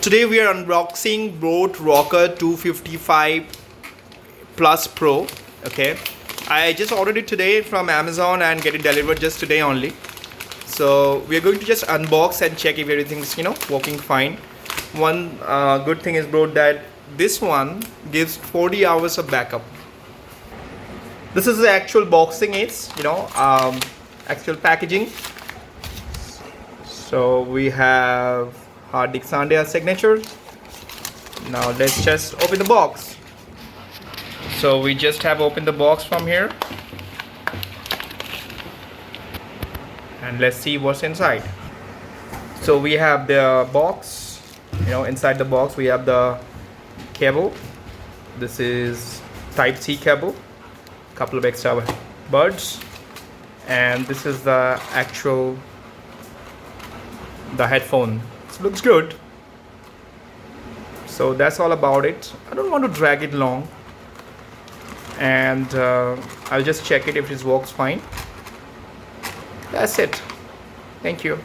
Today we are unboxing Boar Rocker 255 Plus Pro. Okay, I just ordered it today from Amazon and get it delivered just today only. So we are going to just unbox and check if everything's working fine. One good thing is, bro, that this one gives 40 hours of backup. This is the actual boxing aids, actual packaging. So we have Hardik Sandhya's signature. Now let's just open the box. So we just have opened the box from here, and let's see what's inside. So we have the box. Inside the box we have the cable. This is Type-C cable, couple of extra buds, and this is the actual headphone. It looks good. So that's all about it. I don't want to drag it long, and I'll just check it if it works fine. That's it. Thank you.